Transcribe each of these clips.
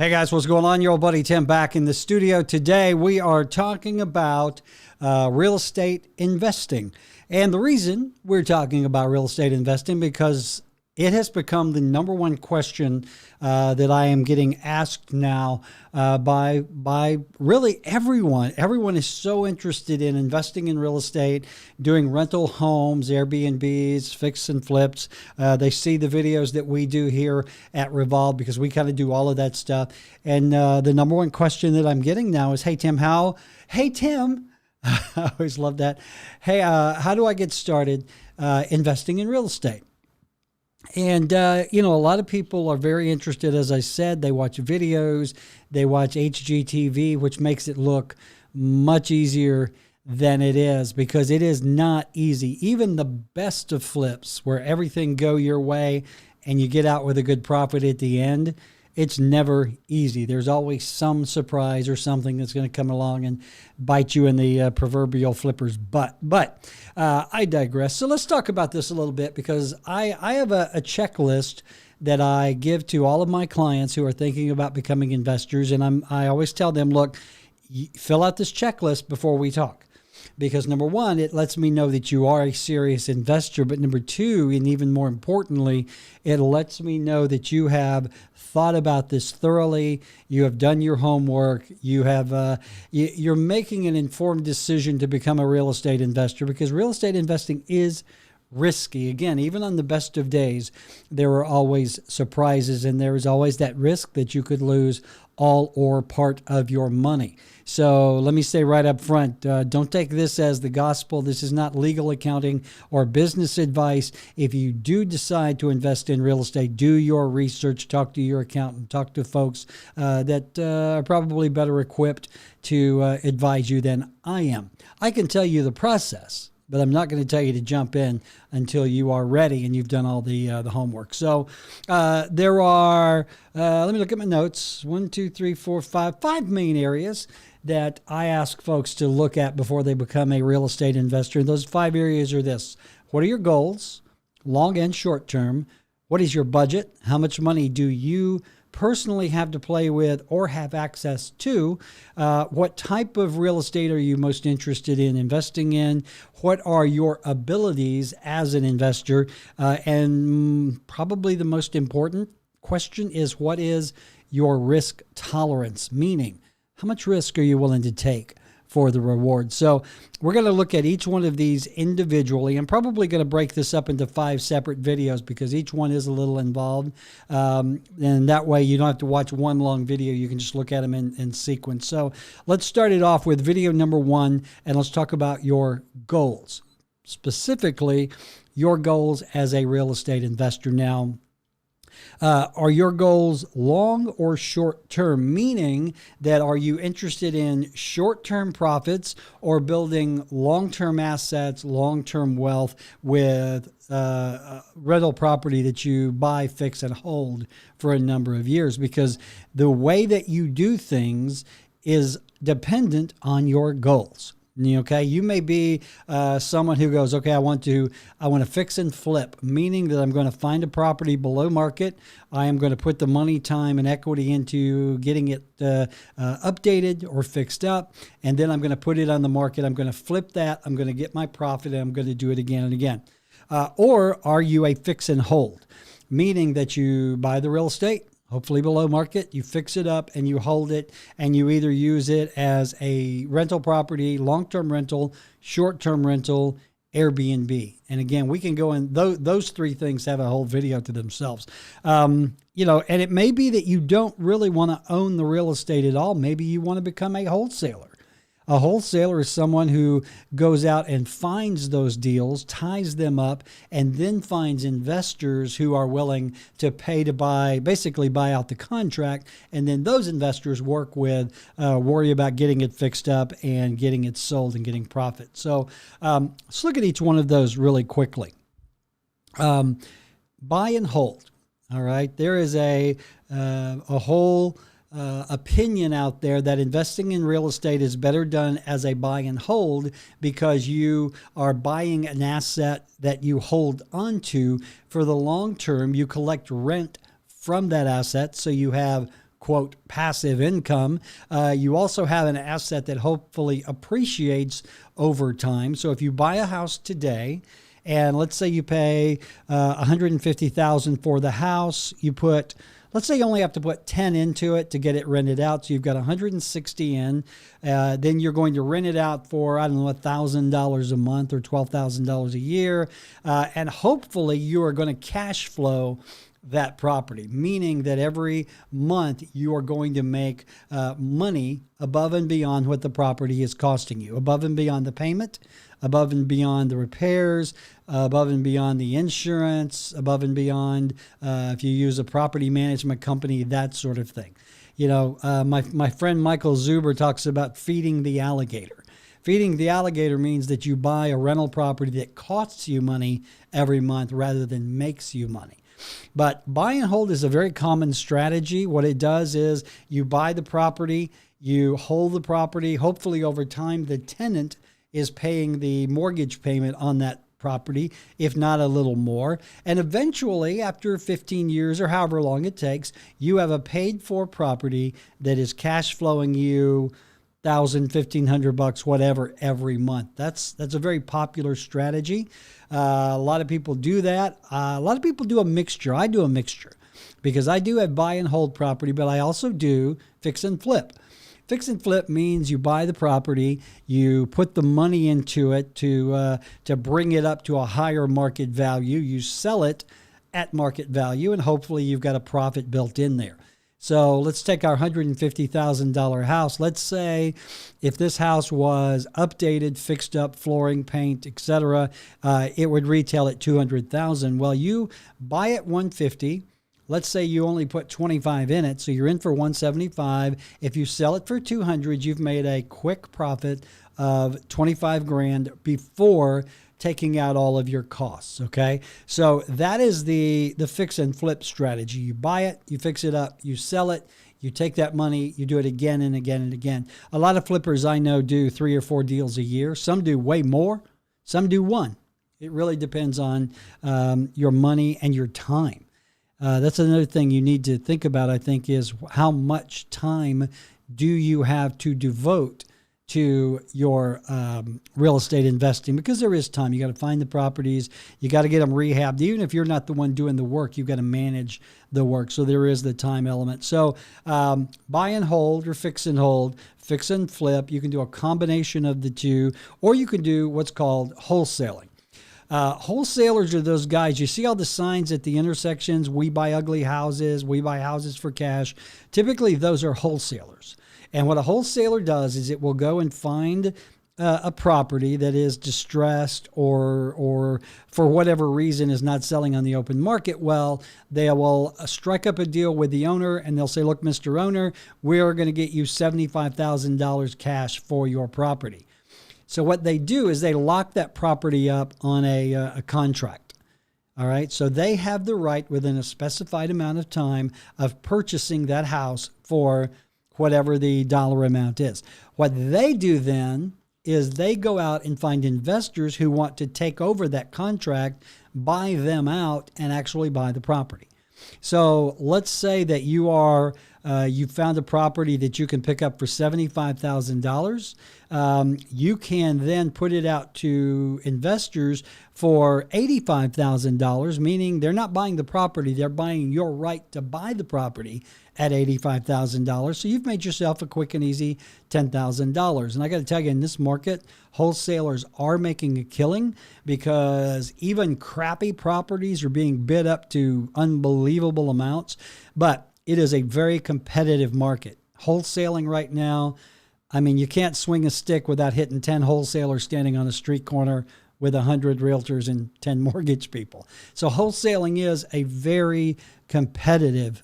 Hey guys, what's going on? Your old buddy Tim back in the studio. Today we are talking about real estate investing. And the reason we're talking about real estate investing because it has become the number one question that I am getting asked now by really everyone. Everyone is so interested in investing in real estate, doing rental homes, Airbnbs, fix and flips. They see the videos that we do here at Revolved because we kind of do all of that stuff. And the number one question that I'm getting now is, hey, Tim, I always love that. Hey, how do I get started investing in real estate? And, a lot of people are very interested. As I said, they watch videos, they watch HGTV, which makes it look much easier than it is because it is not easy. Even the best of flips where everything go your way and you get out with a good profit at the end, it's never easy. There's always some surprise or something that's going to come along and bite you in the proverbial flipper's butt. But I digress. So let's talk about this a little bit because I have a checklist that I give to all of my clients who are thinking about becoming investors. And I always tell them, look, fill out this checklist before we talk. Because number one, it lets me know that you are a serious investor. But number two, and even more importantly, it lets me know that you have thought about this thoroughly. You have done your homework. You have you're making an informed decision to become a real estate investor because real estate investing is risky. Again, even on the best of days, there are always surprises and there is always that risk that you could lose all or part of your money. So let me say right up front, don't take this as the gospel. This is not legal accounting or business advice. If you do decide to invest in real estate, do your research, talk to your accountant, talk to folks that are probably better equipped to advise you than I am. I can tell you the process, but I'm not going to tell you to jump in until you are ready and you've done all the homework. So there are, let me look at my notes, 5 main areas that I ask folks to look at before they become a real estate investor. Those 5 areas are this. What are your goals, long and short term? What is your budget? How much money do you personally have to play with or have access to? What type of real estate are you most interested in investing in? What are your abilities as an investor? And probably the most important question is, what is your risk tolerance? Meaning, how much risk are you willing to take for the reward? So we're going to look at each one of these individually. I'm probably going to break this up into 5 separate videos because each one is a little involved. And that way you don't have to watch one long video. You can just look at them in sequence. So let's start it off with video number 1, and let's talk about your goals. Specifically, your goals as a real estate investor. Now, are your goals long or short term? Meaning that are you interested in short term profits or building long term assets, long term wealth with rental property that you buy, fix, and hold for a number of years? Because the way that you do things is dependent on your goals. Okay, you may be someone who goes, okay, I want to fix and flip, meaning that I'm going to find a property below market. I am going to put the money, time, and equity into getting it updated or fixed up, and then I'm going to put it on the market. I'm going to flip that. I'm going to get my profit, and I'm going to do it again and again. Or are you a fix and hold, meaning that you buy the real estate, hopefully below market, you fix it up and you hold it, and you either use it as a rental property, long-term rental, short-term rental, Airbnb. And again, we can go in, those 3 things have a whole video to themselves. And it may be that you don't really want to own the real estate at all. Maybe you want to become a wholesaler. A wholesaler is someone who goes out and finds those deals, ties them up, and then finds investors who are willing to pay to basically buy out the contract. And then those investors worry about getting it fixed up and getting it sold and getting profit. So let's look at each one of those really quickly. Buy and hold. All right. There is a whole opinion out there that investing in real estate is better done as a buy and hold because you are buying an asset that you hold onto for the long term. You collect rent from that asset, so you have quote, passive income. You also have an asset that hopefully appreciates over time. So if you buy a house today, and let's say you pay $150,000 for the house, let's say you only have to put 10 into it to get it rented out. So you've got 160 in. Then you're going to rent it out for, I don't know, $1,000 a month or $12,000 a year. And hopefully you are going to cash flow that property, meaning that every month you are going to make money above and beyond what the property is costing you, above and beyond the payment, above and beyond the repairs, above and beyond the insurance, above and beyond if you use a property management company, that sort of thing. You know, my friend Michael Zuber talks about feeding the alligator. Feeding the alligator means that you buy a rental property that costs you money every month rather than makes you money. But buy and hold is a very common strategy. What it does is you buy the property, you hold the property. Hopefully over time, the tenant is paying the mortgage payment on that property, if not a little more. And eventually, after 15 years or however long it takes, you have a paid for property that is cash flowing you $1,000, $1,500, whatever, every month. That's a very popular strategy. A lot of people do that. A lot of people do a mixture. I do a mixture because I do have buy and hold property, but I also do fix and flip. Fix and flip means you buy the property, you put the money into it to bring it up to a higher market value. You sell it at market value, and hopefully you've got a profit built in there. So let's take our $150,000 house. Let's say if this house was updated, fixed up, flooring, paint, etc., it would retail at $200,000. Well, you buy at $150,000. Let's say you only put $25,000 in it, so you're in for $175,000. If you sell it for $200,000, you've made a quick profit of $25,000 before taking out all of your costs, okay? So that is the fix and flip strategy. You buy it, you fix it up, you sell it, you take that money, you do it again and again and again. A lot of flippers I know do 3 or 4 deals a year. Some do way more, some do one. It really depends on your money and your time. That's another thing you need to think about, I think, is how much time do you have to devote to your real estate investing, because there is time. You got to find the properties. You got to get them rehabbed. Even if you're not the one doing the work, you've got to manage the work. So there is the time element. So buy and hold or fix and hold, fix and flip. You can do a combination of the two, or you can do what's called wholesaling. Wholesalers are those guys. You see all the signs at the intersections. We buy ugly houses. We buy houses for cash. Typically, those are wholesalers. And what a wholesaler does is it will go and find a property that is distressed or for whatever reason is not selling on the open market. Well, they will strike up a deal with the owner and they'll say, look, Mr. Owner, we're going to get you $75,000 cash for your property. So what they do is they lock that property up on a contract. All right. So they have the right within a specified amount of time of purchasing that house for whatever the dollar amount is. What they do then is they go out and find investors who want to take over that contract, buy them out, and actually buy the property. So let's say that you found a property that you can pick up for $75,000. You can then put it out to investors for $85,000, meaning they're not buying the property, they're buying your right to buy the property at $85,000. So you've made yourself a quick and easy $10,000. And I got to tell you, in this market, wholesalers are making a killing because even crappy properties are being bid up to unbelievable amounts. But it is a very competitive market. Wholesaling right now, I mean, you can't swing a stick without hitting 10 wholesalers standing on a street corner with 100 realtors and 10 mortgage people. So wholesaling is a very competitive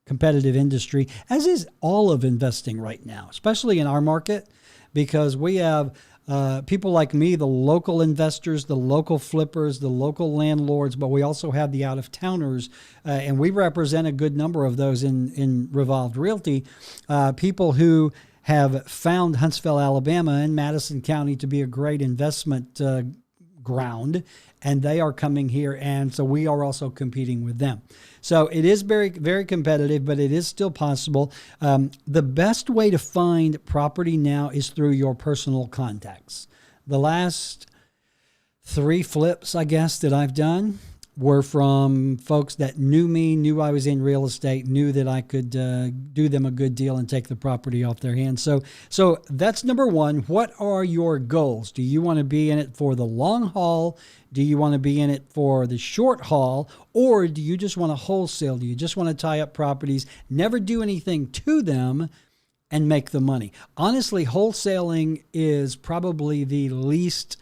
industry, as is all of investing right now, especially in our market, because we have people like me, the local investors, the local flippers, the local landlords, but we also have the out-of-towners, and we represent a good number of those in Revolved Realty, people who have found Huntsville, Alabama, and Madison County to be a great investment ground, and they are coming here, and so we are also competing with them. So it is very, very competitive, but it is still possible. The best way to find property now is through your personal contacts. The last 3 flips, I guess, that I've done were from folks that knew me, knew I was in real estate, knew that I could do them a good deal and take the property off their hands. So that's number one. What are your goals? Do you want to be in it for the long haul? Do you want to be in it for the short haul? Or do you just want to wholesale? Do you just want to tie up properties, never do anything to them, and make the money? Honestly, wholesaling is probably the least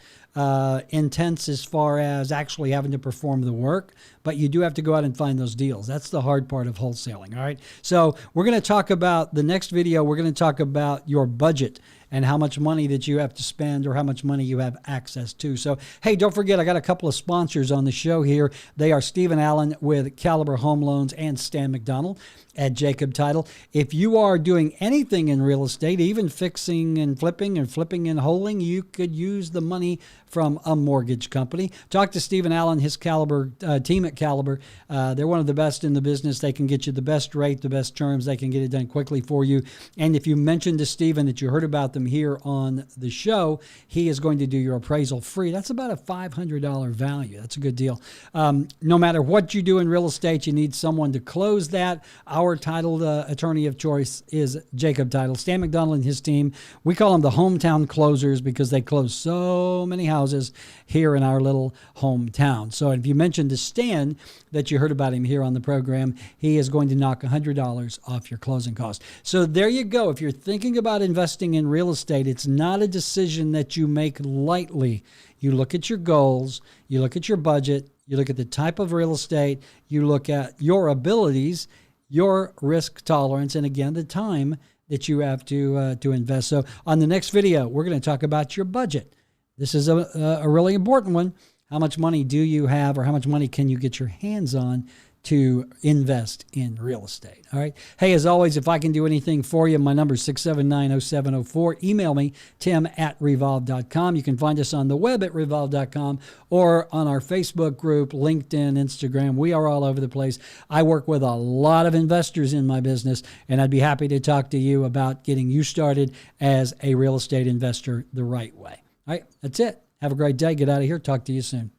intense as far as actually having to perform the work, but you do have to go out and find those deals. That's the hard part of wholesaling. All right. So we're going to talk about the next video. We're going to talk about your budget and how much money that you have to spend or how much money you have access to. So, hey, don't forget, I got a couple of sponsors on the show here. They are Stephen Allen with Caliber Home Loans and Stan McDonald at Jacob Title. If you are doing anything in real estate, even fixing and flipping and holding, you could use the money from a mortgage company. Talk to Stephen Allen, his Caliber team at Caliber. They're one of the best in the business. They can get you the best rate, the best terms. They can get it done quickly for you. And if you mentioned to Stephen that you heard about them here on the show, he is going to do your appraisal free. That's about a $500 value. That's a good deal. No matter what you do in real estate, you need someone to close that. Our title attorney of choice is Jacob Title. Stan McDonald and his team, we call them the hometown closers because they close so many houses here in our little hometown. So if you mentioned to Stan that you heard about him here on the program, he is going to knock $100 off your closing costs. So there you go. If you're thinking about investing in real estate, it's not a decision that you make lightly. You look at your goals, you look at your budget, you look at the type of real estate, you look at your abilities, your risk tolerance, and again, the time that you have to invest. So on the next video, we're going to talk about your budget. This is a really important one. How much money do you have, or how much money can you get your hands on to invest in real estate? All right. Hey, as always, if I can do anything for you, my number is 679-0704. Email me, tim@revolve.com. You can find us on the web at revolve.com or on our Facebook group, LinkedIn, Instagram. We are all over the place. I work with a lot of investors in my business, and I'd be happy to talk to you about getting you started as a real estate investor the right way. All right. That's it. Have a great day. Get out of here. Talk to you soon.